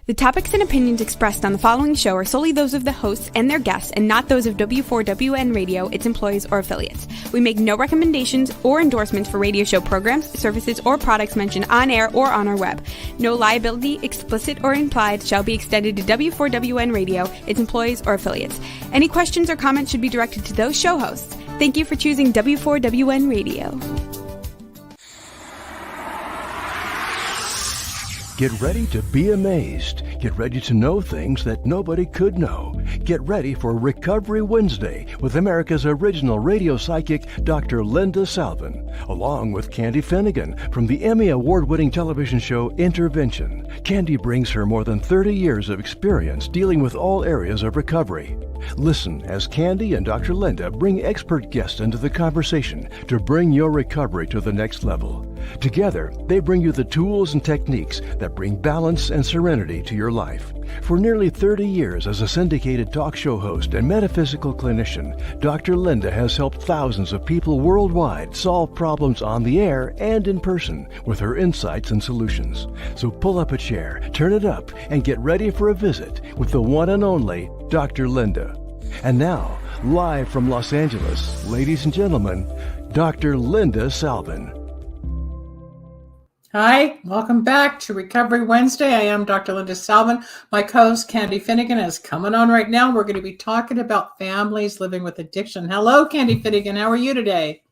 The topics and opinions expressed on the following show are solely those of the hosts and their guests and not those of W4WN Radio, its employees, or affiliates. We make no recommendations or endorsements for radio show programs, services, or products mentioned on air or on our web. No liability, explicit or implied, shall be extended to W4WN Radio, its employees, or affiliates. Any questions or comments should be directed to those show hosts. Thank you for choosing W4WN Radio. Get ready to be amazed. Get ready to know things that nobody could know. Get ready for Recovery Wednesday with America's original radio psychic, Dr. Linda Salvin, along with Candy Finnegan from the Emmy Award-winning television show Intervention. Candy brings her more than 30 years of experience dealing with all areas of recovery. Listen as Candy and Dr. Linda bring expert guests into the conversation to bring your recovery to the next level. Together, they bring you the tools and techniques that bring balance and serenity to your life. For nearly 30 years as a syndicated talk show host and metaphysical clinician, Dr. Linda has helped thousands of people worldwide solve problems on the air and in person with her insights and solutions. So pull up a chair, turn it up, and get ready for a visit with the one and only Dr. Linda. And now, live from Los Angeles, ladies and gentlemen, Dr. Linda Salvin. Hi, welcome back to Recovery Wednesday. I am Dr. Linda Salvin. My co-host Candy Finnegan is coming on right now. We're going to be talking about families living with addiction. Hello, Candy Finnegan. How are you today?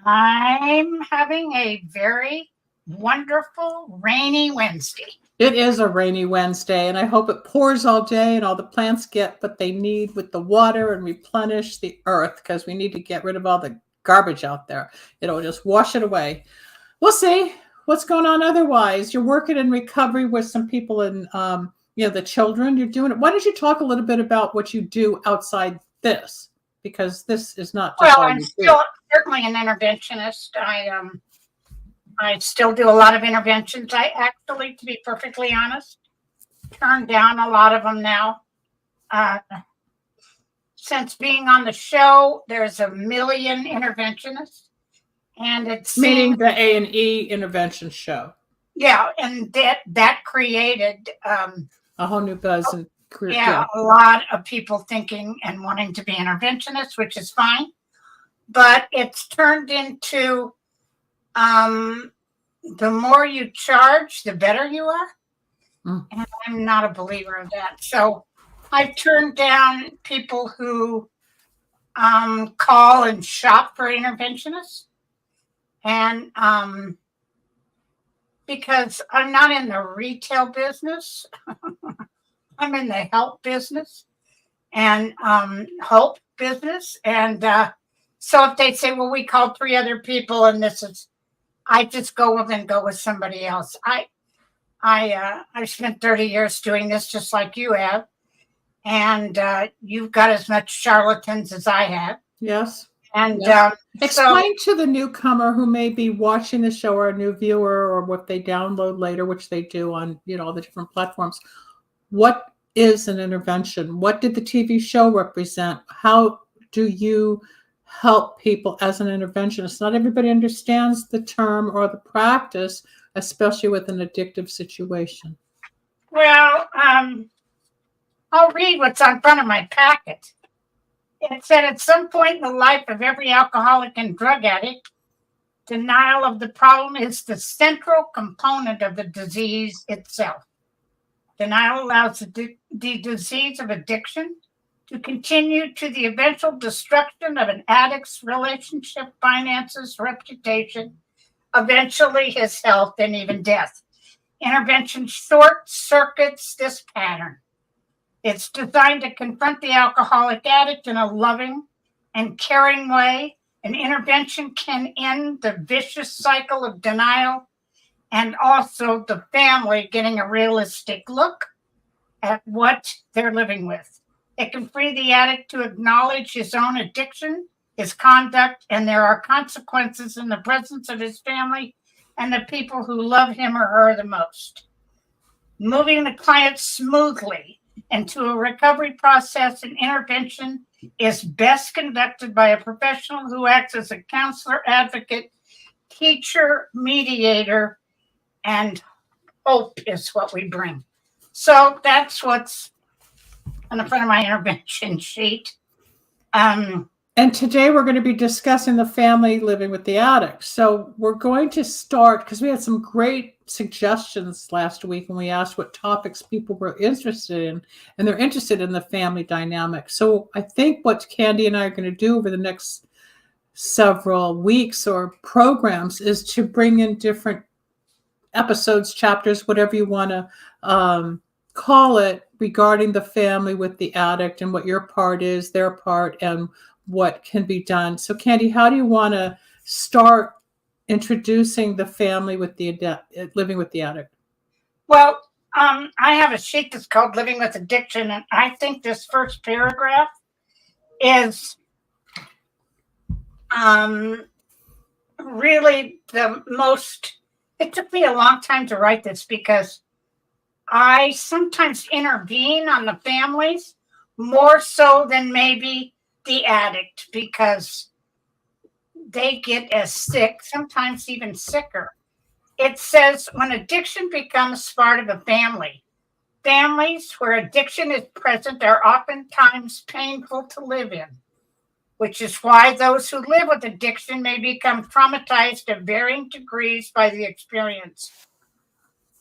I'm having a very wonderful rainy Wednesday. It is a rainy Wednesday, and I hope it pours all day and all the plants get what they need with the water and replenish the earth, because we need to get rid of all the garbage out there. It'll just wash it away. We'll see. What's going on otherwise? You're working in recovery with some people and, the children. You're doing it. Why don't you talk a little bit about what you do outside this? Because this is not just I'm still certainly an interventionist. I still do a lot of interventions. I actually, to be perfectly honest, turn down a lot of them now. Since being on the show, there's a million interventionists. And it's meaning the A&E intervention show. Yeah, and that created a whole new buzz and a lot of people thinking and wanting to be interventionists, which is fine. But it's turned into the more you charge, the better you are. And I'm not a believer of that. So I've turned down people who call and shop for interventionists. And because I'm not in the retail business, I'm in the help business and hope business. And so if they say, well, we called 3 other people and I just go with somebody else. I spent 30 years doing this just like you have. And you've got as much charlatans as I have. Yes. And explain to the newcomer who may be watching the show or a new viewer or what they download later, which they do on, all the different platforms. What is an intervention? What did the TV show represent? How do you help people as an interventionist? Not everybody understands the term or the practice, especially with an addictive situation. Well, I'll read what's on front of my packet. It said, at some point in the life of every alcoholic and drug addict, denial of the problem is the central component of the disease itself. Denial allows the disease of addiction to continue to the eventual destruction of an addict's relationship, finances, reputation, eventually his health, and even death. Intervention short circuits this pattern. It's designed to confront the alcoholic addict in a loving and caring way. An intervention can end the vicious cycle of denial and also the family getting a realistic look at what they're living with. It can free the addict to acknowledge his own addiction, his conduct, and there are consequences in the presence of his family and the people who love him or her the most. Moving the client smoothly into a recovery process and intervention is best conducted by a professional who acts as a counselor, advocate, teacher, mediator, and hope is what we bring. So that's what's on the front of my intervention sheet. And today we're going to be discussing the family living with the addict. So we're going to start, because we had some great suggestions last week when we asked what topics people were interested in, and they're interested in the family dynamic. So I think what Candy and I are going to do over the next several weeks or programs is to bring in different episodes, chapters, whatever you want to call it, regarding the family with the addict and what your part is, their part, and what can be done. So Candy, how do you want to start introducing the family with the living with the addict? Well, I have a sheet that's called Living with Addiction, and I think this first paragraph is really the most. It took me a long time to write this because I sometimes intervene on the families more so than maybe the addict, because they get as sick, sometimes even sicker. It says, when addiction becomes part of a family, families where addiction is present are oftentimes painful to live in, which is why those who live with addiction may become traumatized to varying degrees by the experience.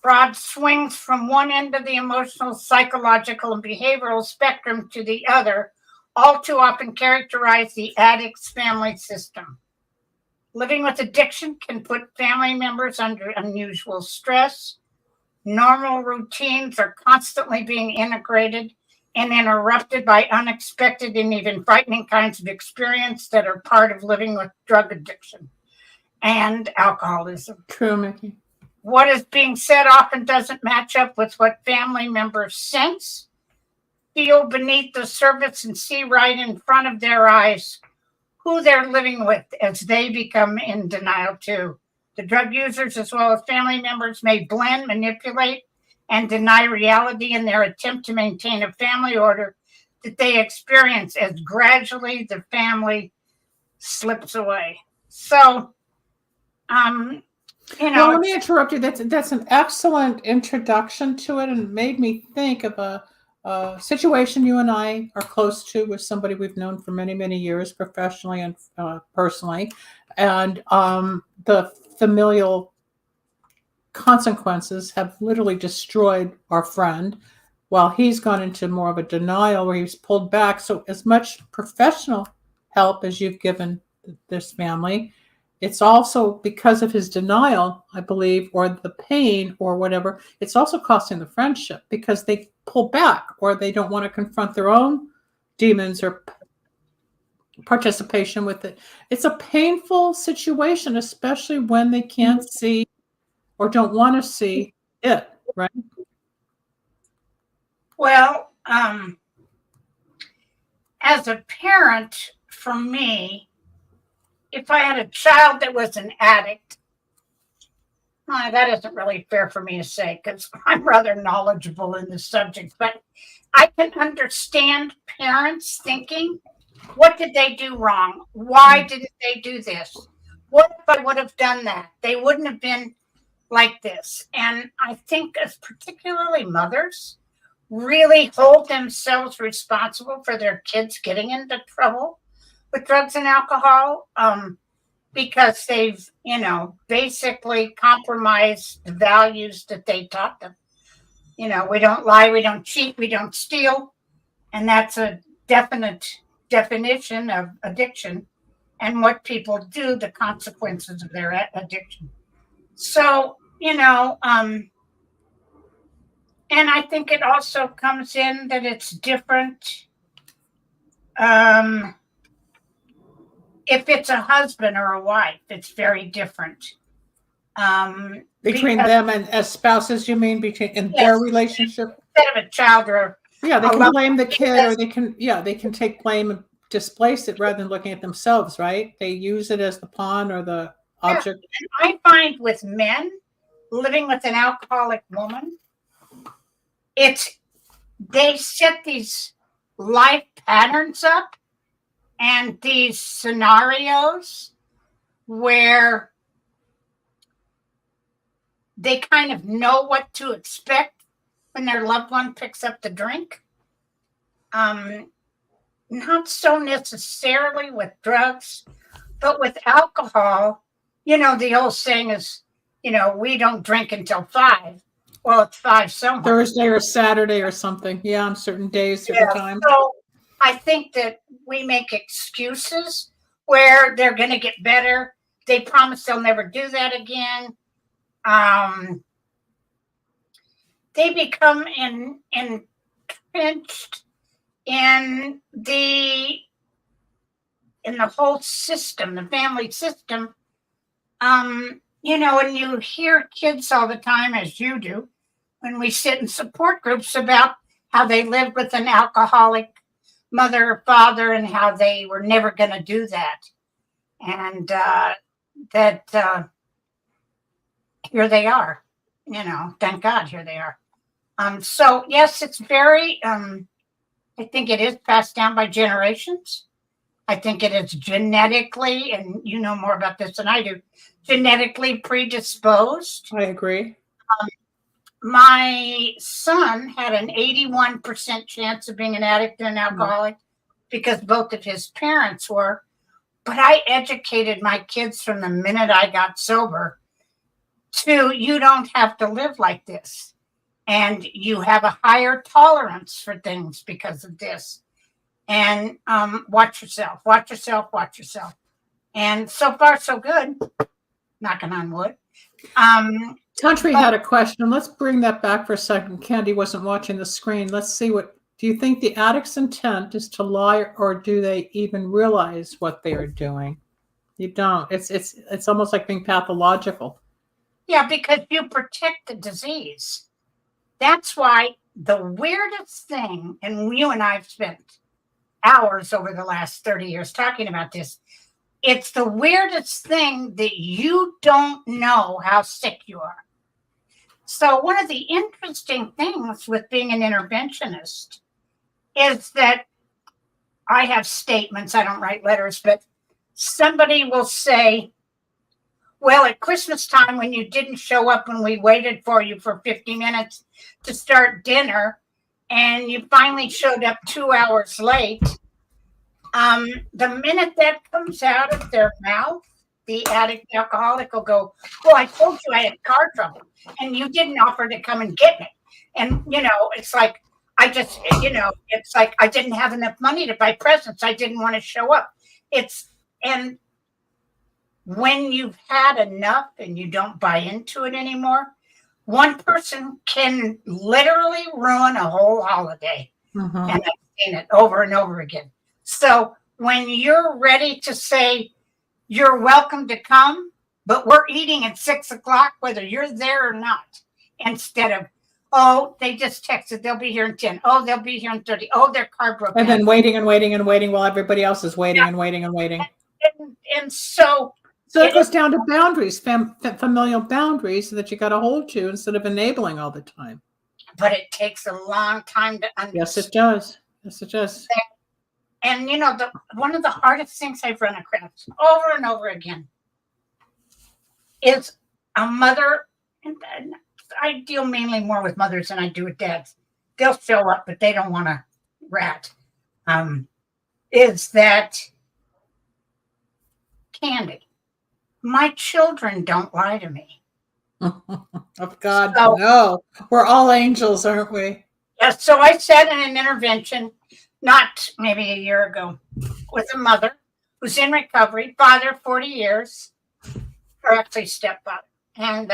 Broad swings from one end of the emotional, psychological, and behavioral spectrum to the other all too often characterize the addict's family system. Living with addiction can put family members under unusual stress. Normal routines are constantly being integrated and interrupted by unexpected and even frightening kinds of experience that are part of living with drug addiction and alcoholism. True, Mickey. What is being said often doesn't match up with what family members sense, feel beneath the surface, and see right in front of their eyes who they're living with as they become in denial too. The drug users, as well as family members, may blend, manipulate, and deny reality in their attempt to maintain a family order that they experience as gradually the family slips away. So, well, let me interrupt you. That's an excellent introduction to it, and it made me think of a situation you and I are close to with somebody we've known for many, many years, professionally and personally, and the familial consequences have literally destroyed our friend while he's gone into more of a denial where he's pulled back. So as much professional help as you've given this family, it's also because of his denial, I believe, or the pain or whatever, it's also costing the friendship because they pull back or they don't want to confront their own demons or participation with it. It's a painful situation, especially when they can't see or don't want to see it, right? Well, as a parent, for me, if I had a child that was an addict, that isn't really fair for me to say because I'm rather knowledgeable in the subject, but I can understand parents thinking, what did they do wrong? Why didn't they do this? What if I would have done that? They wouldn't have been like this. And I think as particularly mothers really hold themselves responsible for their kids getting into trouble with drugs and alcohol, because they've, basically compromised the values that they taught them. We don't lie, we don't cheat, we don't steal. And that's a definite definition of addiction and what people do, the consequences of their addiction. So, and I think it also comes in that it's different. If it's a husband or a wife, it's very different. Between them and as spouses, you mean, in their relationship? Instead of a child or they can blame the kid, or they can take blame and displace it rather than looking at themselves, right? They use it as the pawn or the object. Yeah. I find with men living with an alcoholic woman, they set these life patterns up and these scenarios where they kind of know what to expect, when their loved one picks up the drink. Not so necessarily with drugs, but with alcohol. The old saying is, we don't drink until 5. Well, it's 5 somewhere. Thursday or Saturday or something. Yeah, on certain days, certain times. So I think that we make excuses where they're going to get better. They promise they'll never do that again. They become entrenched in the whole system, the family system. And you hear kids all the time, as you do, when we sit in support groups about how they lived with an alcoholic mother or father and how they were never going to do that. And here they are, thank God, here they are. So yes, it's very, I think it is passed down by generations. I think it is genetically, and you know more about this than I do, genetically predisposed. I agree. My son had an 81% chance of being an addict and an alcoholic because both of his parents were. But I educated my kids from the minute I got sober to, you don't have to live like this. And you have a higher tolerance for things because of this. And watch yourself. And so far, so good. Knocking on wood. Country had a question. Let's bring that back for a second. Candy wasn't watching the screen. Let's see do you think the addict's intent is to lie, or do they even realize what they are doing? You don't. It's almost like being pathological. Yeah, because you protect the disease. That's why the weirdest thing, and you and I have spent hours over the last 30 years talking about this, it's the weirdest thing that you don't know how sick you are. So one of the interesting things with being an interventionist is that I have statements, I don't write letters, but somebody will say, well, at Christmas time, when you didn't show up when we waited for you for 50 minutes to start dinner, and you finally showed up 2 hours late, the minute that comes out of their mouth, the addict alcoholic will go, well, I told you I had car trouble, and you didn't offer to come and get me. And, it's like, it's like I didn't have enough money to buy presents. I didn't want to show up. And when you've had enough and you don't buy into it anymore, one person can literally ruin a whole holiday. Mm-hmm. And I've seen it over and over again. So when you're ready to say, you're welcome to come, but we're eating at 6:00, whether you're there or not, instead of, oh, they just texted, they'll be here in 10. Oh, they'll be here in 30. Oh, their car broke down. And then waiting while everybody else is waiting and waiting. And so it goes down to boundaries, familial boundaries that you got to hold to instead of enabling all the time. But it takes a long time to understand. Yes, it does. And one of the hardest things I've run across over and over again is a mother, and I deal mainly more with mothers than I do with dads. They'll show up, but they don't want to rat. Is that Candy? My children don't lie to me. Of God, no. We're all angels, aren't we? Yes. So I said in an intervention, not maybe a year ago, with a mother who's in recovery, father 40 years, or actually stepfather. And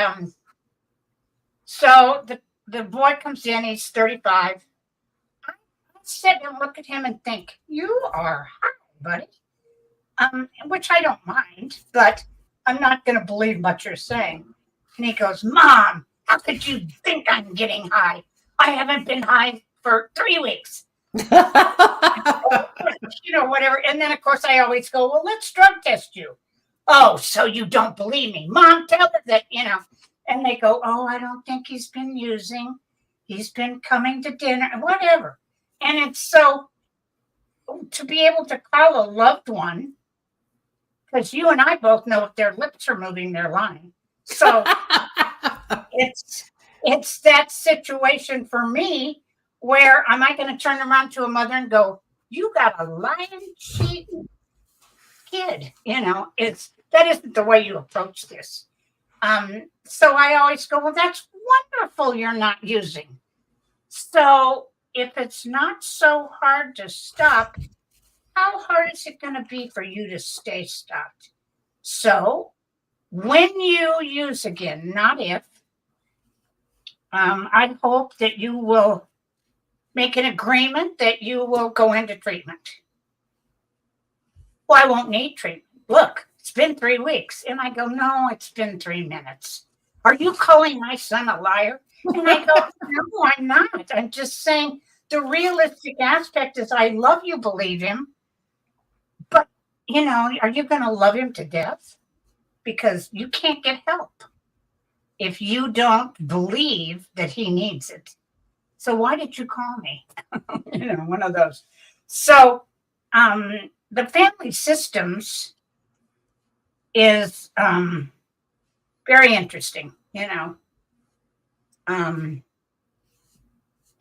so the boy comes in, he's 35. I sit and look at him and think, you are high, buddy. Which I don't mind, but I'm not going to believe what you're saying. And he goes, Mom, how could you think I'm getting high? I haven't been high for 3 weeks. Whatever. And then, of course, I always go, well, let's drug test you. Oh, so you don't believe me. Mom, tell her that, And they go, oh, I don't think he's been using. He's been coming to dinner, whatever. And it's so, to be able to call a loved one, because you and I both know if their lips are moving, they're lying. So it's that situation for me where am I going to turn around to a mother and go, you got a lying, cheating kid? That isn't the way you approach this. So I always go, well, that's wonderful you're not using. So if it's not so hard to stop, how hard is it going to be for you to stay stopped? So when you use again, not if, I hope that you will make an agreement that you will go into treatment. Well, I won't need treatment. Look, it's been 3 weeks. And I go, no, it's been 3 minutes. Are you calling my son a liar? And I go, no, I'm not. I'm just saying the realistic aspect is I love you, believe him. But, are you going to love him to death? Because you can't get help if you don't believe that he needs it. So why did you call me? One of those. So the family systems is very interesting, and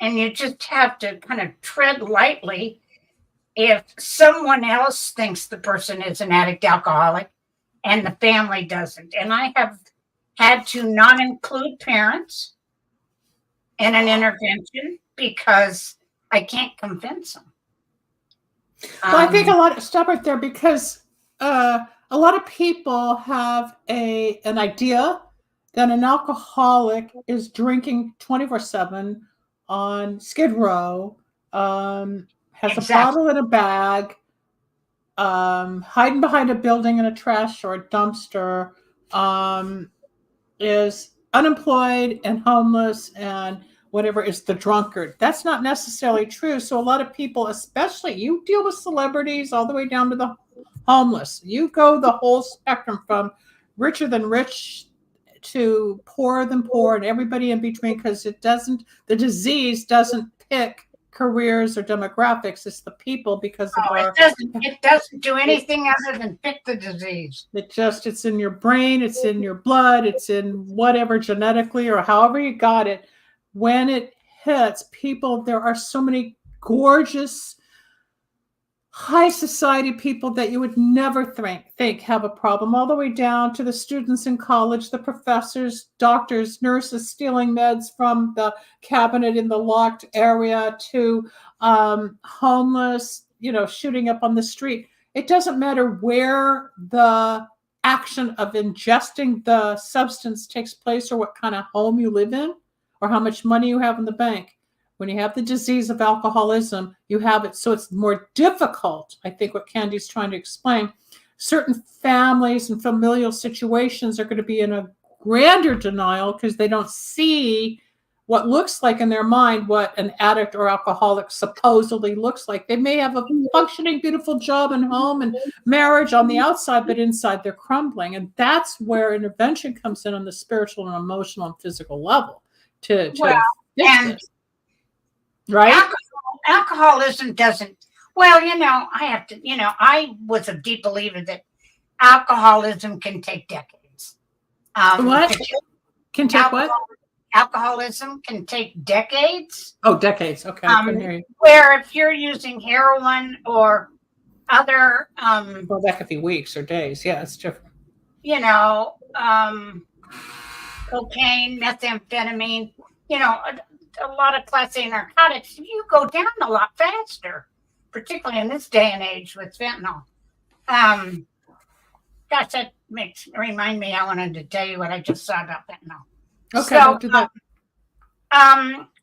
you just have to kind of tread lightly if someone else thinks the person is an addict alcoholic and the family doesn't. And I have had to not include parents in an intervention because I can't convince them. Well, I think stop right there, because a lot of people have an idea that an alcoholic is drinking 24/7 on Skid Row, has a bottle in a bag, hiding behind a building in a trash or a dumpster, is unemployed and homeless and whatever, is the drunkard. That's not necessarily true. So a lot of people, especially you deal with celebrities all the way down to the homeless. You go the whole spectrum from richer than rich to poorer than poor and everybody in between, because the disease doesn't pick careers or demographics. It's the people, because of it doesn't do anything other than pick the disease. It's in your brain, it's in your blood, it's in whatever genetically or however you got it. When it hits people, there are so many gorgeous high society people that you would never think have a problem, all the way down to the students in college, the professors, doctors, nurses stealing meds from the cabinet in the locked area, to homeless, shooting up on the street. It doesn't matter where the action of ingesting the substance takes place or what kind of home you live in or how much money you have in the bank. When you have the disease of alcoholism, you have it. So it's more difficult. I think what Candy's trying to explain, certain families and familial situations are going to be in a grander denial because they don't see what looks like in their mind what an addict or alcoholic supposedly looks like. They may have a functioning, beautiful job and home and marriage on the outside, but inside they're crumbling. And that's where intervention comes in on the spiritual and emotional and physical level to fix it. Right? Alcoholism doesn't, I was a deep believer that alcoholism can take decades. What? Can take what? Alcoholism can take decades. Oh, decades. Okay. I couldn't hear you. Where if you're using heroin or other... well, that could be weeks or days. Yeah, it's different. Cocaine, methamphetamine, a lot of class A narcotics, you go down a lot faster, particularly in this day and age with fentanyl. Gosh, that remind me, I wanted to tell you what I just saw about fentanyl. Okay, so, do that.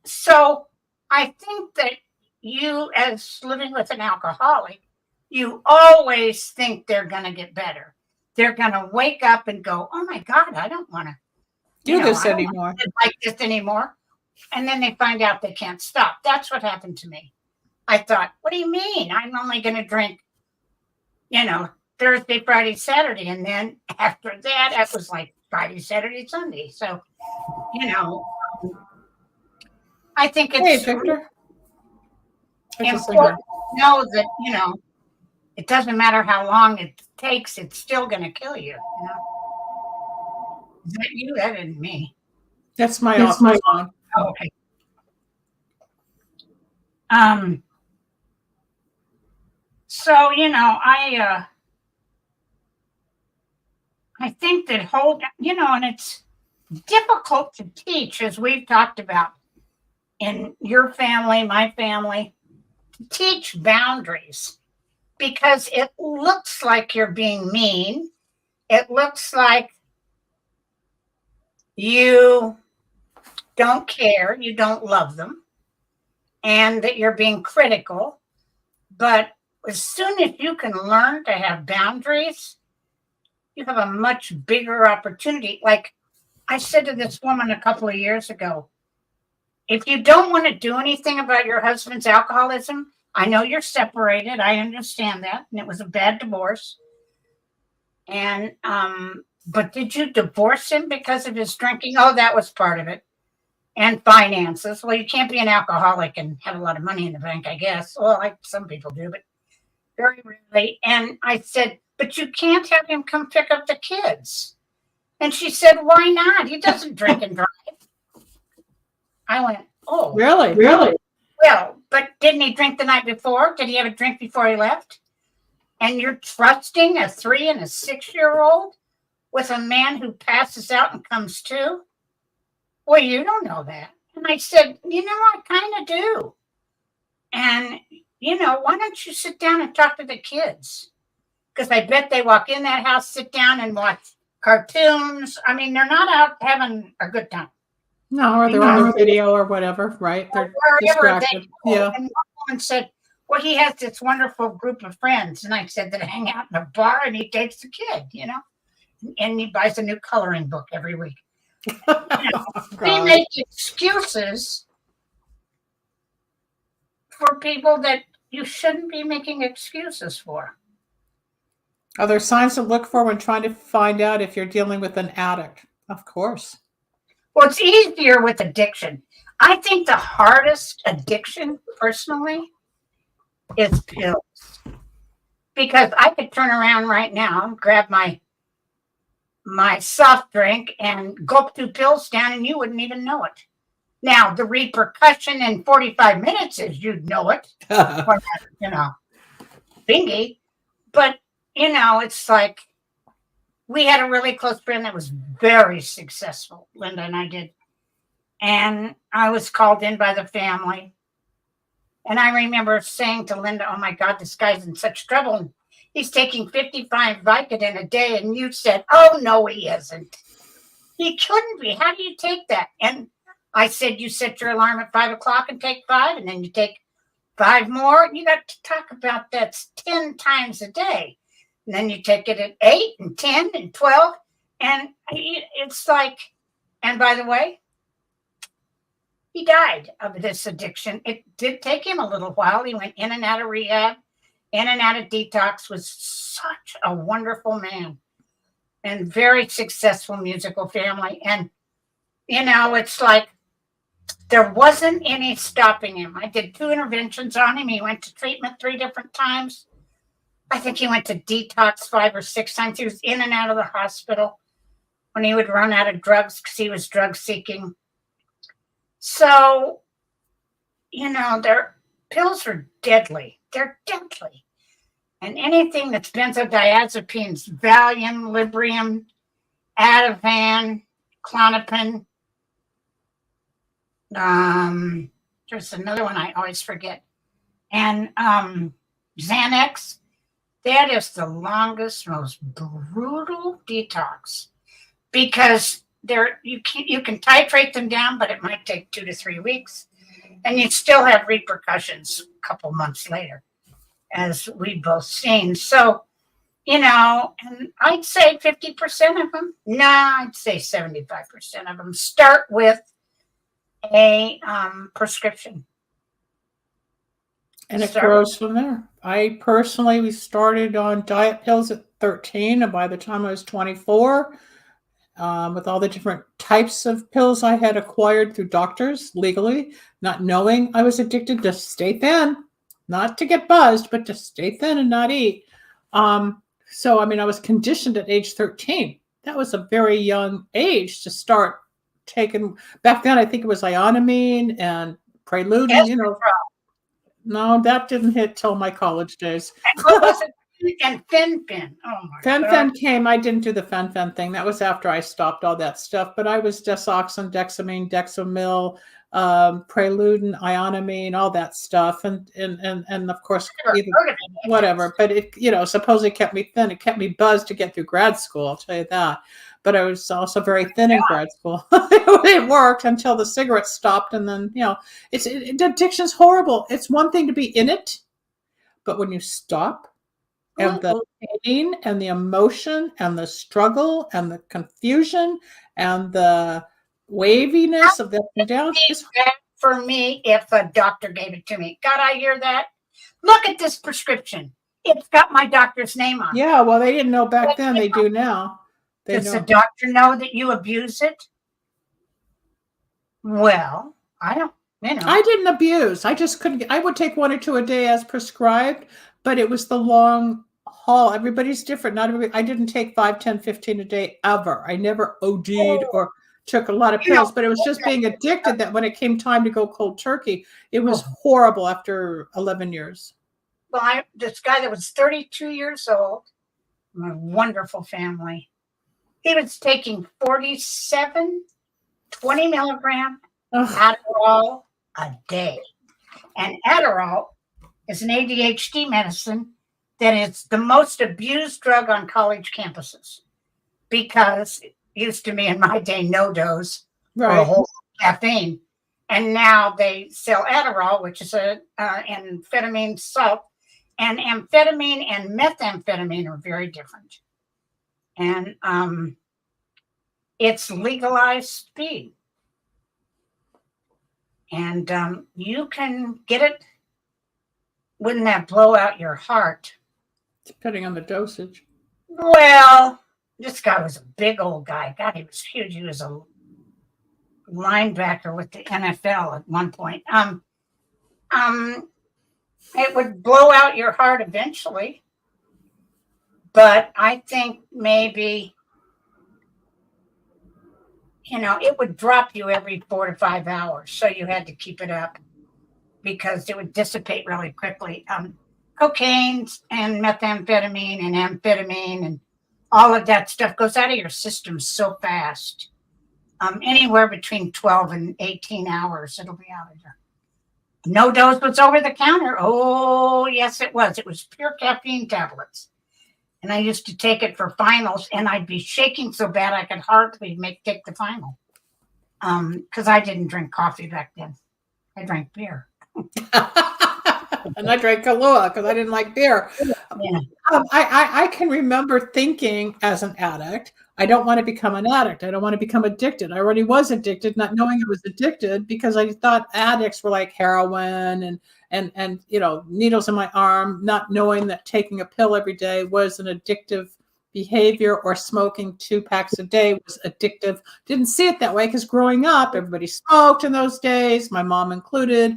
So I think that you, as living with an alcoholic, you always think they're going to get better. They're going to wake up and go, oh my God, I don't want to do this anymore. Like this anymore. And then they find out they can't stop. That's what happened to me. I thought, what do you mean? I'm only going to drink, Thursday, Friday, Saturday. And then after that, it was like Friday, Saturday, Sunday. So, I think it's important to know that, it doesn't matter how long it takes, it's still going to kill you. Is that you? That isn't me. That's my office phone. Oh, okay. So, you know, I think that and it's difficult to teach, as we've talked about in your family, my family, to teach boundaries, because it looks like you're being mean. It looks like you don't care, you don't love them, and that you're being critical. But as soon as you can learn to have boundaries, you have a much bigger opportunity. Like I said to this woman a couple of years ago, if you don't want to do anything about your husband's alcoholism, I know you're separated. I understand that. And it was a bad divorce. And, but did you divorce him because of his drinking? Oh, that was part of it. And finances. Well, you can't be an alcoholic and have a lot of money in the bank, I guess. Well, like some people do, but very rarely. And I said, but you can't have him come pick up the kids. And she said, why not? He doesn't drink and drive. I went, oh. Really? Well, but didn't he drink the night before? Did he have a drink before he left? And you're trusting a 3 and a 6-year-old with a man who passes out and comes to? Well, you don't know that. And I said, I kind of do. And, why don't you sit down and talk to the kids? Because I bet they walk in that house, sit down and watch cartoons. I mean, they're not out having a good time. No, or they're on their video or whatever, right? They're distracted. Yeah. And one woman said, well, he has this wonderful group of friends. And I said that hang out in a bar and he takes the kid, and he buys a new coloring book every week. We make excuses for people that you shouldn't be making excuses for. Are there signs to look for when trying to find out if you're dealing with an addict? Of course. Well, it's easier with addiction. I think the hardest addiction, personally, is pills. Because I could turn around right now, grab my soft drink and gulp 2 pills down and you wouldn't even know it. Now, the repercussion in 45 minutes is you'd know it. Or, bingy. But, it's like we had a really close friend that was very successful, Linda and I did. And I was called in by the family. And I remember saying to Linda, oh my God, this guy's in such trouble. He's taking 55 Vicodin a day. And you said, oh, no, he isn't. He couldn't be. How do you take that? And I said, you set your alarm at 5 o'clock and take 5, and then you take 5 more. You got to talk about that 10 times a day. And then you take it at 8 and 10 and 12. And it's like, and by the way, he died of this addiction. It did take him a little while. He went in and out of rehab, in and out of detox, was such a wonderful man and very successful musical family. And, it's like there wasn't any stopping him. I did 2 interventions on him. He went to treatment 3 different times. I think he went to detox 5 or 6 times. He was in and out of the hospital when he would run out of drugs because he was drug seeking. So, their pills are deadly. They're deadly. And anything that's benzodiazepines, Valium, Librium, Ativan, Klonopin, there's another one I always forget, and Xanax, that is the longest, most brutal detox because you can titrate them down, but it might take 2 to 3 weeks, and you still have repercussions a couple months later, as we've both seen. So, and I'd say 50% of them, I'd say 75% of them start with a prescription. And it grows from there. I personally started on diet pills at 13, and by the time I was 24, with all the different types of pills I had acquired through doctors legally, not knowing I was addicted, to stay thin, not to get buzzed, but to stay thin and not eat. So, I was conditioned at age 13. That was a very young age to start taken back then. I think it was ionamine and Preludin, you know. No, that didn't hit till my college days. And what was it? And fen-phen. Oh my God. Fen-phen came. I didn't do the fen-phen thing. That was after I stopped all that stuff. But I was desoxin, dexamine, Dexamil, Preludin, ionamine, all that stuff, and of course whatever. But it, you know, supposedly kept me thin. It kept me buzzed to get through grad school. I'll tell you that. But I was also very thin in grad school. It worked until the cigarettes stopped, and then, you know, addiction's horrible. It's one thing to be in it, but when you stop, and the pain and the emotion and the struggle and the confusion and the waviness of the up and down. For me, if a doctor gave it to me. God, I hear that. Look at this prescription. It's got my doctor's name on it. Yeah, well, they didn't know back then. They do now. Does the doctor know that you abuse it? Well, I don't, you know. I didn't abuse. I just couldn't. I would take 1 or 2 a day as prescribed, but it was the long haul. Everybody's different. Not everybody. I didn't take 5, 10, 15 a day ever. I never OD'd or took a lot of pills, but it was just being addicted that when it came time to go cold turkey, it was horrible after 11 years. Well, this guy that was 32 years old, my wonderful family, he was taking 47, 20 milligram Adderall a day. And Adderall is an ADHD medicine that is the most abused drug on college campuses, because it used to be in my day no dose or a whole caffeine. And now they sell Adderall, which is a amphetamine salt. And amphetamine and methamphetamine are very different. And it's legalized speed. And you can get it. Wouldn't that blow out your heart? Depending on the dosage. Well, this guy was a big old guy. God, he was huge. He was a linebacker with the NFL at one point. It would blow out your heart eventually. But I think maybe, you know, it would drop you every 4 to 5 hours. So you had to keep it up because it would dissipate really quickly. Cocaine and methamphetamine and amphetamine and all of that stuff goes out of your system so fast. Anywhere between 12 and 18 hours, it'll be out of there. No dose was over the counter. Oh, yes, it was. It was pure caffeine tablets. And I used to take it for finals, and I'd be shaking so bad I could hardly take the final. Because I didn't drink coffee back then. I drank beer. And I drank Kahlua because I didn't like beer. Yeah. I can remember thinking as an addict, I don't want to become an addict. I don't want to become addicted. I already was addicted, not knowing I was addicted, because I thought addicts were like heroin and you know, needles in my arm, not knowing that taking a pill every day was an addictive behavior, or smoking 2 packs a day was addictive. Didn't see it that way because growing up, everybody smoked in those days, my mom included,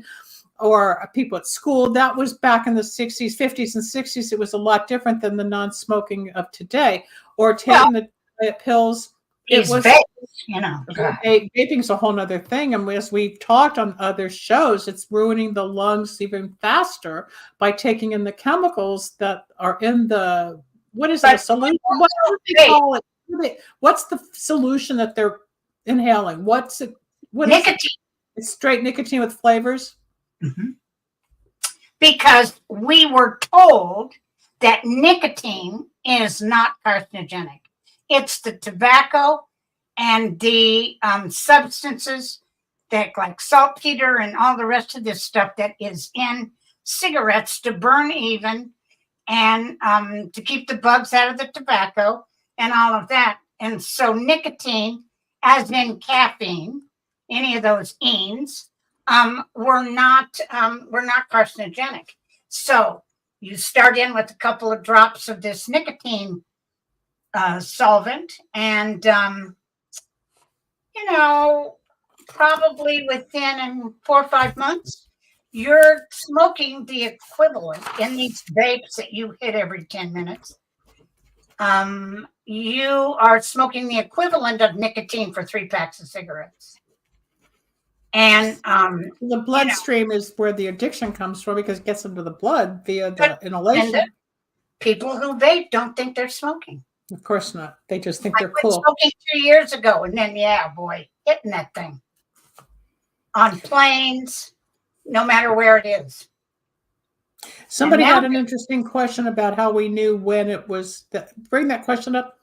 or people at school. That was back in the 60s, 50s, and 60s. It was a lot different than the non-smoking of today, or taking the pills. It was, you know, vaping's a whole nother thing. And as we've talked on other shows, it's ruining the lungs even faster by taking in the chemicals that are in the, what is it, a solution? What do they call it? What's the solution that they're inhaling? What's it? What nicotine. It's straight nicotine with flavors. Mm-hmm. Because we were told that nicotine is not carcinogenic. It's the tobacco and the substances that, like saltpeter and all the rest of this stuff that is in cigarettes to burn even, and to keep the bugs out of the tobacco and all of that. And so nicotine, as in caffeine, any of those enes, were not carcinogenic. So you start in with a couple of drops of this nicotine solvent, and you know, probably within 4 or 5 months, you're smoking the equivalent in these vapes that you hit every 10 minutes you are smoking the equivalent of nicotine for 3 packs of cigarettes. And the bloodstream is where the addiction comes from, because it gets into the blood via the inhalation. And people who vape don't think they're smoking. Of course not. They just think I they're quit cool. smoking 2 years ago, and then hitting that thing on planes, no matter where it is. Somebody had an interesting question about how we knew when it was. Bring that question up.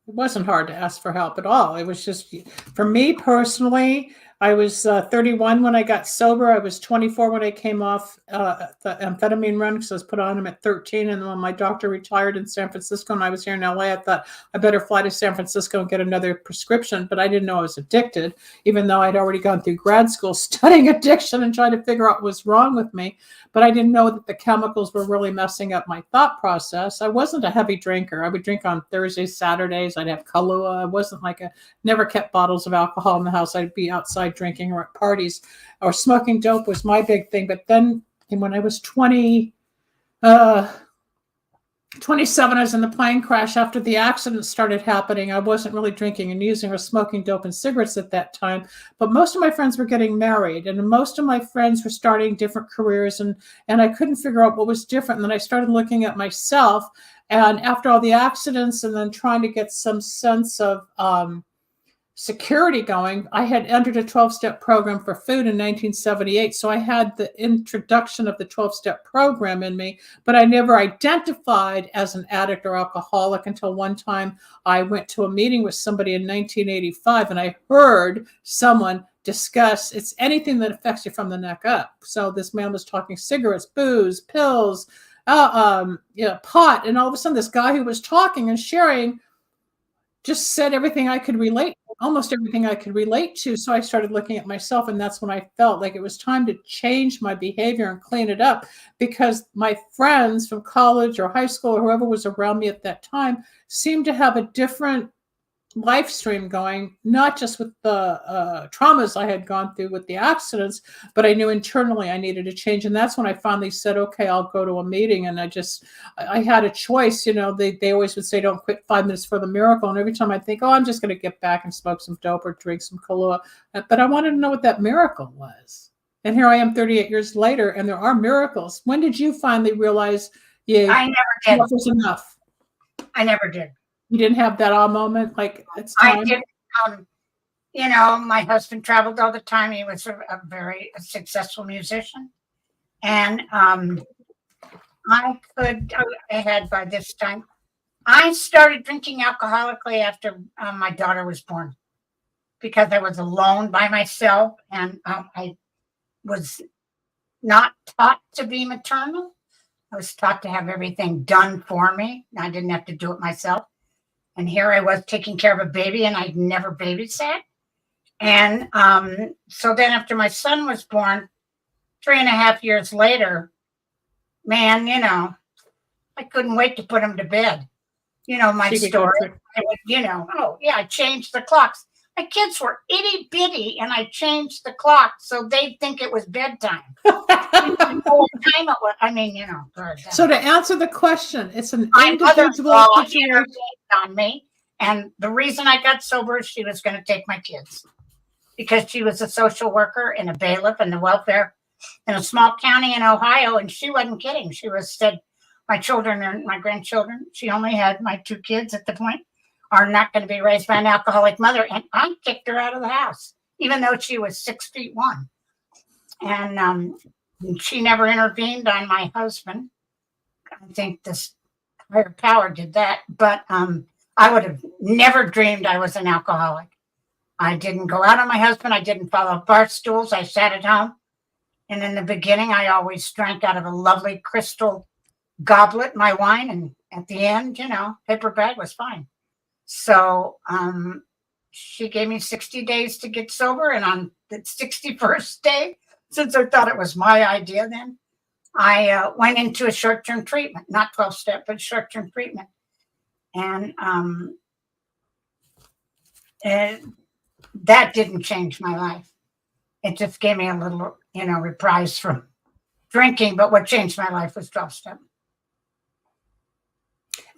It wasn't hard to ask for help at all. It was just, for me personally, I was 31 when I got sober. I was 24 when I came off the amphetamine run, because I was put on them at 13. And when my doctor retired in San Francisco and I was here in LA, I thought I better fly to San Francisco and get another prescription. But I didn't know I was addicted, even though I'd already gone through grad school studying addiction and trying to figure out what was wrong with me. But I didn't know that the chemicals were really messing up my thought process. I wasn't a heavy drinker. I would drink on Thursdays, Saturdays. I'd have Kahlua. I wasn't never kept bottles of alcohol in the house. I'd be outside drinking or at parties, or smoking dope was my big thing. But then when I was 27, I was in the plane crash after the accident started happening. I wasn't really drinking and using or smoking dope and cigarettes at that time, but most of my friends were getting married, and most of my friends were starting different careers, and I couldn't figure out what was different. And then I started looking at myself, and after all the accidents and then trying to get some sense of security going, I had entered a 12-step program for food in 1978. So I had the introduction of the 12-step program in me, but I never identified as an addict or alcoholic until one time I went to a meeting with somebody in 1985, and I heard someone discuss it's anything that affects you from the neck up. So this man was talking cigarettes, booze, pills, pot, and all of a sudden this guy who was talking and sharing just said everything I could relate, almost everything I could relate to. So I started looking at myself, and that's when I felt like it was time to change my behavior and clean it up, because my friends from college or high school or whoever was around me at that time seemed to have a different life stream going, not just with the traumas I had gone through with the accidents, but I knew internally I needed a change. And that's when I finally said, okay, I'll go to a meeting. And I had a choice. They always would say, don't quit 5 minutes for the miracle. And every time I think, I'm just going to get back and smoke some dope or drink some Kahlua. But I wanted to know what that miracle was. And here I am 38 years later, and there are miracles. When did you finally realize I never did. Enough was enough? I never did. You didn't have that all moment, like it's time? I didn't. My husband traveled all the time. He was a very successful musician, and I had by this time. I started drinking alcoholically after my daughter was born, because I was alone by myself, and I was not taught to be maternal. I was taught to have everything done for me. I didn't have to do it myself. And here I was taking care of a baby, and I'd never babysat. And so then after my son was born, 3.5 years later, man, I couldn't wait to put him to bed. My story. I changed the clocks. My kids were itty bitty, and I changed the clock so they'd think it was bedtime. So to answer the question, it's an individual situation on me, and the reason I got sober is she was going to take my kids, because she was a social worker and a bailiff and the welfare in a small county in Ohio, and she wasn't kidding. She said, my children and my grandchildren, she only had my 2 kids at the point, are not going to be raised by an alcoholic mother. And I kicked her out of the house, even though she was 6'1". And she never intervened on my husband. I think this higher power did that. But I would have never dreamed I was an alcoholic. I didn't go out on my husband. I didn't follow bar stools. I sat at home. And in the beginning, I always drank out of a lovely crystal goblet, my wine. And at the end, paper bag was fine. So she gave me 60 days to get sober. And on the 61st day, since I thought it was my idea then, I went into a short-term treatment, not 12-step, but short-term treatment. And that didn't change my life. It just gave me a little, reprise from drinking. But what changed my life was 12-step.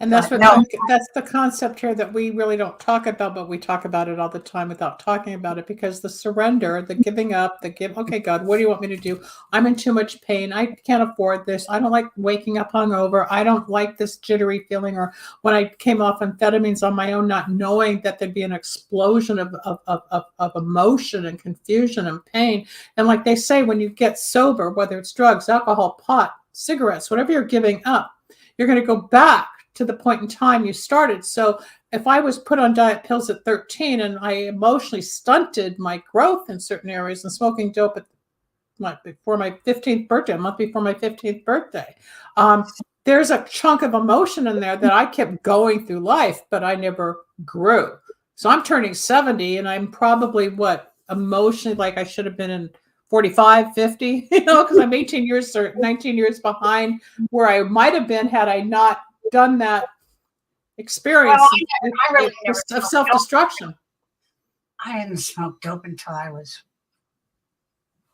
And that's But what no, that's the concept here that we really don't talk about, but we talk about it all the time without talking about it, because the surrender, the giving up, okay, God, what do you want me to do? I'm in too much pain. I can't afford this. I don't like waking up hungover. I don't like this jittery feeling. Or when I came off amphetamines on my own, not knowing that there'd be an explosion of emotion and confusion and pain. And like they say, when you get sober, whether it's drugs, alcohol, pot, cigarettes, whatever you're giving up, you're going to go back to the point in time you started. So if I was put on diet pills at 13 and I emotionally stunted my growth in certain areas and smoking dope before my 15th birthday, a month before my 15th birthday, there's a chunk of emotion in there that I kept going through life, but I never grew. So I'm turning 70 and I'm probably emotionally like I should have been in 45, 50, because I'm 18 years or 19 years behind where I might have been had I not done that experience I really never of self-destruction. I didn't smoke dope until I was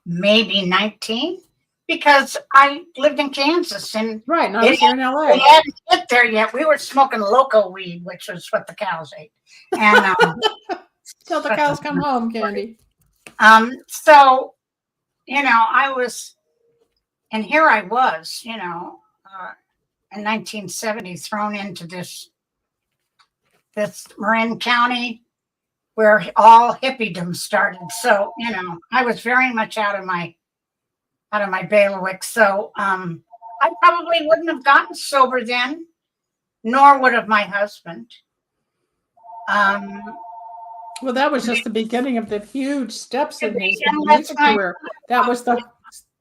maybe 19, because I lived in Kansas, and right, I was here in LA. We hadn't hit there yet. We were smoking loco weed, which was what the cows ate. And till the cows come home, Candy. So, I was, and here I was, in 1970, thrown into this Marin County where all hippiedom started. So, I was very much out of my bailiwick. So, I probably wouldn't have gotten sober then, nor would have my husband. Well, that was just the beginning of the huge steps in his music career. That was the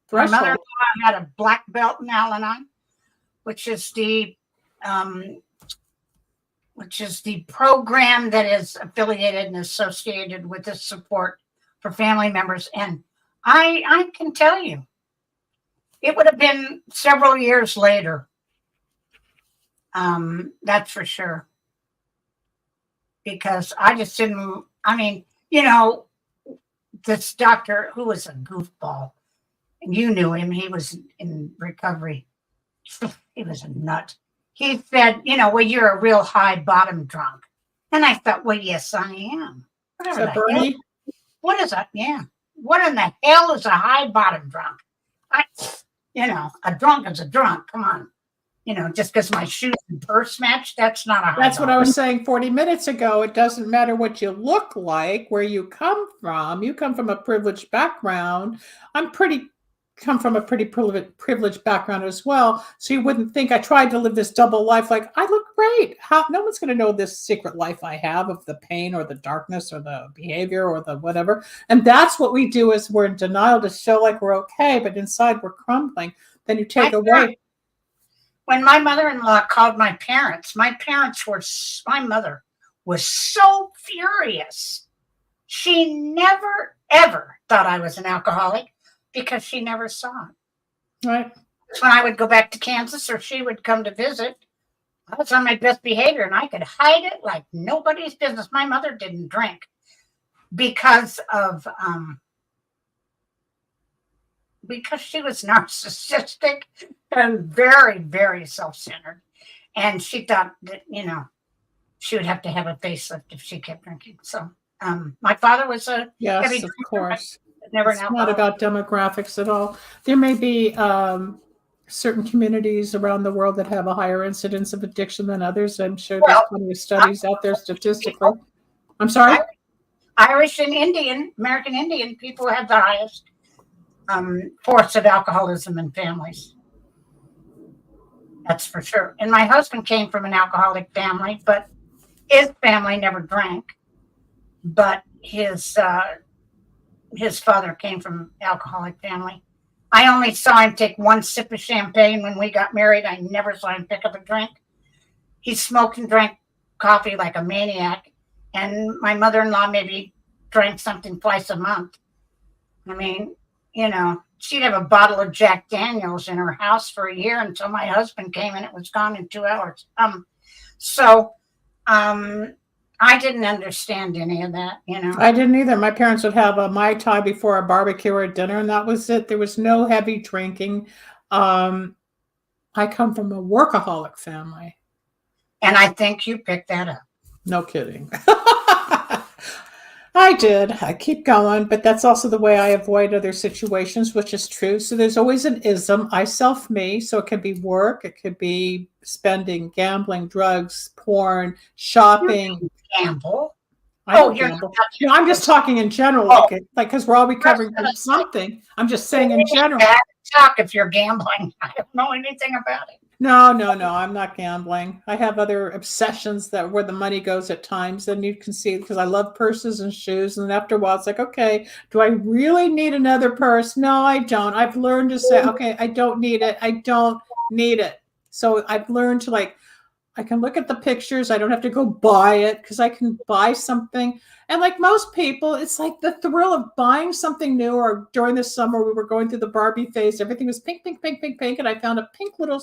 threshold. My mother-in-law had a black belt in Al-Anon, which is the program that is affiliated and associated with the support for family members. And I can tell you, it would have been several years later. That's for sure. Because I just didn't, this doctor who was a goofball, and you knew him, he was in recovery. He was a nut. He said, well, you're a real high bottom drunk. And I thought, well, yes, I am. Whatever that Bernie? What is that? Yeah. What in the hell is a high bottom drunk? A drunk is a drunk. Come on. Just because my shoes and purse match, that's not a high That's bottom. what I was saying 40 minutes ago. It doesn't matter what you look like, where you come from. You come from a privileged background. Come from a pretty privileged background as well. So you wouldn't think I tried to live this double life. Like, I look great. No one's going to know this secret life I have of the pain or the darkness or the behavior or the whatever. And that's what we do, is we're in denial to show like we're okay, but inside we're crumbling. Then you take away. When my mother-in-law called my mother was so furious. She never, ever thought I was an alcoholic, because she never saw it. Right. When I would go back to Kansas or she would come to visit, I was on my best behavior and I could hide it like nobody's business. My mother didn't drink because she was narcissistic and very, very self-centered. And she thought that, she would have to have a facelift if she kept drinking. So my father was a yes, heavy of drinker. course. It's not about demographics at all. There may be certain communities around the world that have a higher incidence of addiction than others. I'm sure there's plenty of studies out there statistically. I'm sorry? Irish and American Indian people have the highest force of alcoholism in families. That's for sure. And my husband came from an alcoholic family, but his family never drank. But his father came from an alcoholic family. I only saw him take one sip of champagne when we got married. I never saw him pick up a drink. He smoked and drank coffee like a maniac. And my mother-in-law maybe drank something twice a month. I mean, she'd have a bottle of Jack Daniels in her house for a year until my husband came and it was gone in 2 hours. I didn't understand any of that, I didn't either. My parents would have a Mai Tai before a barbecue or a dinner, and that was it. There was no heavy drinking. I come from a workaholic family. And I think you picked that up. No kidding. I did. I keep going, but that's also the way I avoid other situations, which is true. So there's always an ism. I self-me. So it could be work. It could be spending, gambling, drugs, porn, shopping. Gamble. I don't gamble. No, I'm just talking in general, like because we're all recovering from something. I'm just saying in general. Talk if you're gambling. I don't know anything about it. No, I'm not gambling. I have other obsessions that where the money goes at times, and you can see because I love purses and shoes. And after a while, it's like, okay, do I really need another purse? No, I don't. I've learned to say, okay, I don't need it. I don't need it. So I've learned to I can look at the pictures. I don't have to go buy it because I can buy something. And like most people, it's like the thrill of buying something new. Or during the summer, we were going through the Barbie phase. Everything was pink, pink, pink, pink, pink. And I found a pink little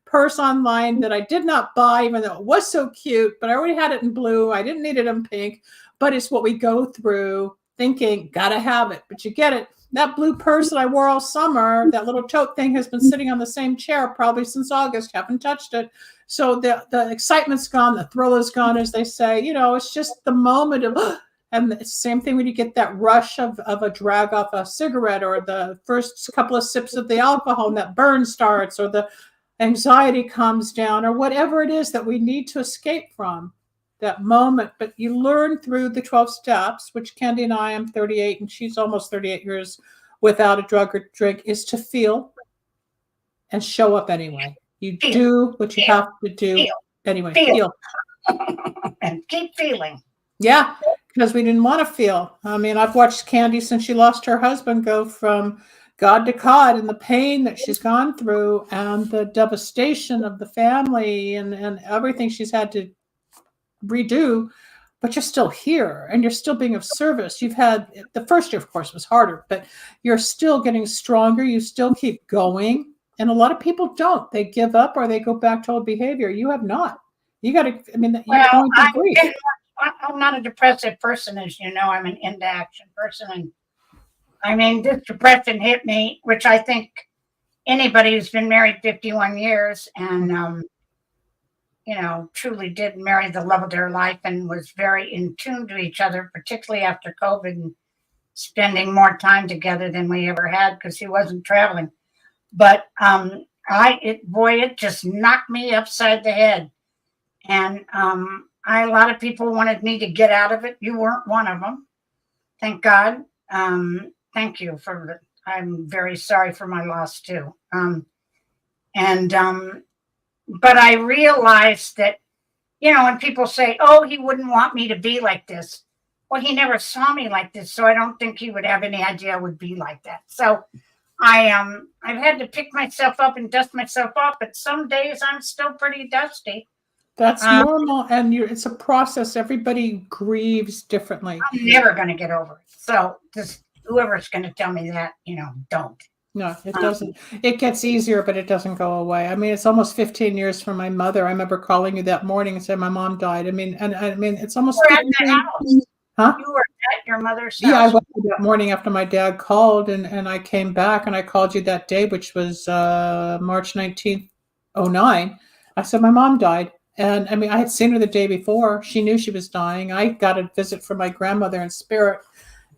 purse online that I did not buy, even though it was so cute, but I already had it in blue. I didn't need it in pink, but it's what we go through thinking, gotta have it, but you get it. That blue purse that I wore all summer, that little tote thing has been sitting on the same chair probably since August, haven't touched it. So the excitement's gone, the thrill is gone, as they say. It's just the moment of, and it's the same thing when you get that rush of a drag off a cigarette, or the first couple of sips of the alcohol and that burn starts, or the anxiety comes down, or whatever it is that we need to escape from that moment. But you learn through the 12 steps, which Candy and I am 38 and she's almost 38 years without a drug or drink, is to feel and show up anyway. You do what you have to do anyway. Feel. And keep feeling. Yeah, because we didn't want to feel. I mean, I've watched Candy since she lost her husband go from God to God, and the pain that she's gone through and the devastation of the family and everything she's had to redo, but you're still here and you're still being of service. You've had the first year, of course, was harder, but you're still getting stronger. You still keep going. And a lot of people don't. They give up or they go back to old behavior. You have not. You got to, you're going through grief. I'm not a depressive person, as you know. I'm an into action person. And this depression hit me, which I think anybody who's been married 51 years and, truly did marry the love of their life and was very in tune to each other, particularly after COVID and spending more time together than we ever had because he wasn't traveling. But it just knocked me upside the head. And a lot of people wanted me to get out of it. You weren't one of them. Thank God. Thank you I'm very sorry for my loss too. But I realized that, when people say, oh, he wouldn't want me to be like this. Well, he never saw me like this. So I don't think he would have any idea I would be like that. So I've had to pick myself up and dust myself off, but some days I'm still pretty dusty. That's normal, and it's a process. Everybody grieves differently. I'm never going to get over it. So just whoever's going to tell me that, don't. No, it doesn't. It gets easier, but it doesn't go away. It's almost 15 years from my mother. I remember calling you that morning and saying my mom died. It's almost 15 years. Huh? You were at your mother's house. Yeah, I went that morning after my dad called, and I came back, and I called you that day, which was March 19th, 2009. I said, my mom died. And I had seen her the day before. She knew she was dying. I got a visit from my grandmother in spirit.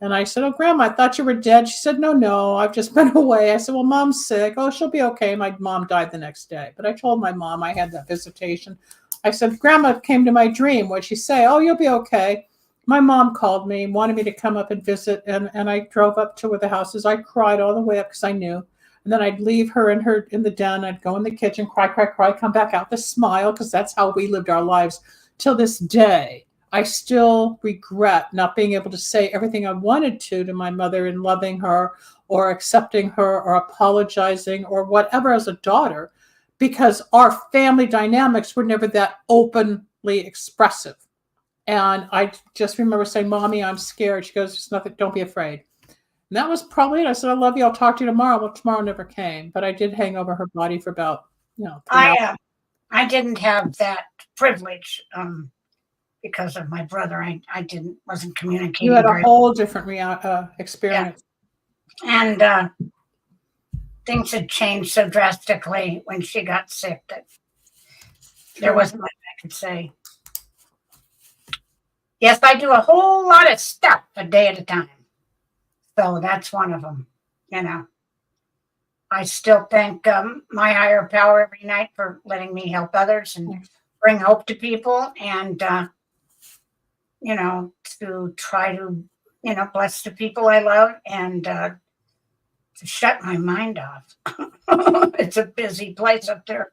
And I said, oh, Grandma, I thought you were dead. She said, no, I've just been away. I said, well, Mom's sick. Oh, she'll be okay. My mom died the next day. But I told my mom I had that visitation. I said, Grandma came to my dream. What'd she say? Oh, you'll be okay. My mom called me, wanted me to come up and visit. And I drove up to where the house is. I cried all the way up because I knew. And then I'd leave her in the den. I'd go in the kitchen, cry, come back out to smile, because that's how we lived our lives. Till this day, I still regret not being able to say everything I wanted to my mother and loving her or accepting her or apologizing or whatever as a daughter, because our family dynamics were never that openly expressive. And I just remember saying, Mommy, I'm scared. She goes, it's nothing, don't be afraid. And that was probably it. I said, I love you. I'll talk to you tomorrow. Well, tomorrow never came, but I did hang over her body for about, 3 hours. I didn't have that privilege because of my brother. I wasn't communicating. You had a whole different experience. Yeah. And things had changed so drastically when she got sick that there wasn't much I could say. Yes, I do a whole lot of stuff a day at a time. So that's one of them, you know. I still thank my higher power every night for letting me help others and bring hope to people and, you know, to try to, you know, bless the people I love and to shut my mind off. It's a busy place up there.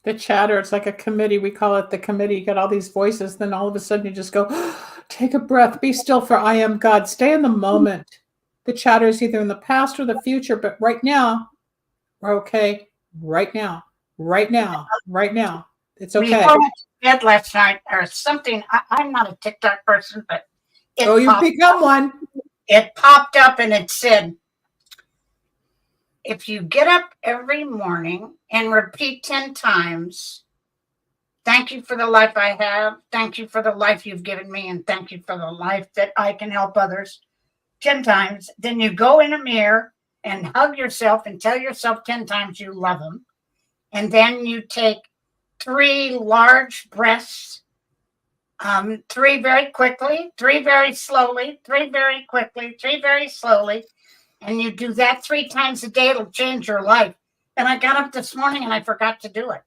The chatter, it's like a committee. We call it the committee. You got all these voices. Then all of a sudden you just go, take a breath, be still for I am God. Stay in the moment. The chatter is either in the past or the future, but right now, we're okay. Right now, right now, right now. It's okay. Before I went to bed last night or something, I'm not a TikTok person, but you've become one. It popped up and it said, if you get up every morning and repeat 10 times, thank you for the life I have, thank you for the life you've given me, and thank you for the life that I can help others 10 times, then you go in a mirror and hug yourself and tell yourself 10 times you love them. And then you take 3 large breaths, 3 very quickly, 3 very slowly, 3 very quickly, 3 very slowly. And you do that 3 times a day, it'll change your life. And I got up this morning and I forgot to do it.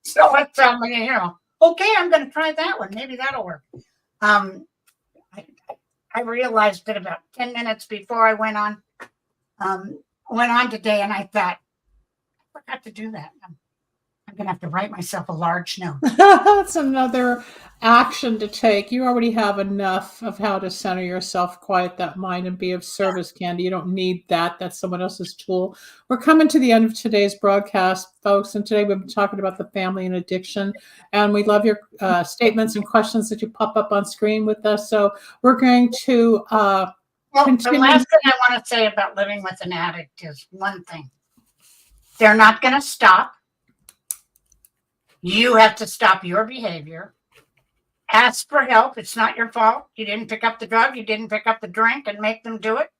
So it's, you know, okay, I'm going to try that one. Maybe that'll work. I realized it about 10 minutes before I went on today, and I thought, I forgot to do that. I'm going to have to write myself a large note. That's another action to take. You already have enough of how to center yourself, quiet that mind, and be of service, Candy. You don't need that. That's someone else's tool. We're coming to the end of today's broadcast, folks, and today we've been talking about the family and addiction, and we love your statements and questions that you pop up on screen with us. So we're going to continue. The last thing I want to say about living with an addict is one thing. They're not going to stop. You have to stop your behavior. Ask for help. It's not your fault. You didn't pick up the drug. You didn't pick up the drink and make them do it.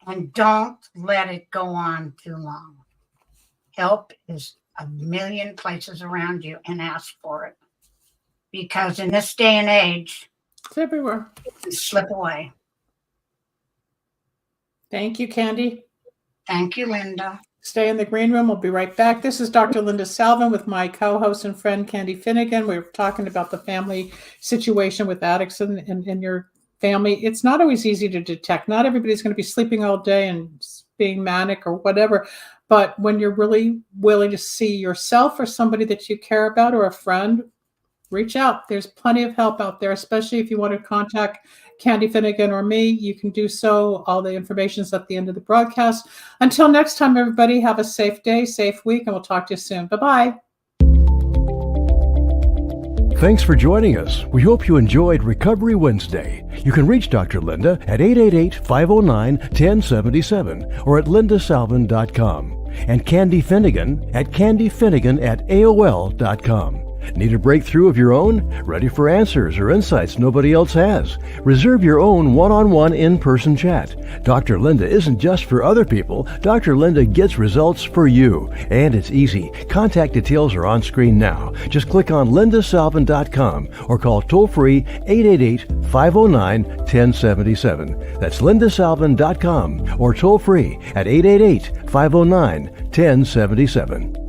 And don't let it go on too long. Help is a million places around you, and ask for it. Because in this day and age, it's everywhere. It can slip away. Thank you, Candy. Thank you, Linda. Stay in the green room. We'll be right back. This is Dr. Linda Salvin with my co-host and friend, Candy Finnegan. We're talking about the family situation with addicts in your family. It's not always easy to detect. Not everybody's going to be sleeping all day and being manic or whatever. But when you're really willing to see yourself or somebody that you care about or a friend, reach out. There's plenty of help out there, especially if you want to contact Candy Finnegan or me. You can do so. All the information is at the end of the broadcast. Until next time, everybody, have a safe day, safe week, and we'll talk to you soon. Bye-bye. Thanks for joining us. We hope you enjoyed Recovery Wednesday. You can reach Dr. Linda at 888-509-1077 or at lindasalvin.com and Candy Finnegan at candyfinnegan@aol.com. Need a breakthrough of your own? Ready for answers or insights nobody else has? Reserve your own one-on-one in-person chat. Dr. Linda isn't just for other people. Dr. Linda gets results for you. And it's easy. Contact details are on screen now. Just click on lindasalvin.com or call toll-free 888-509-1077. That's lindasalvin.com or toll-free at 888-509-1077.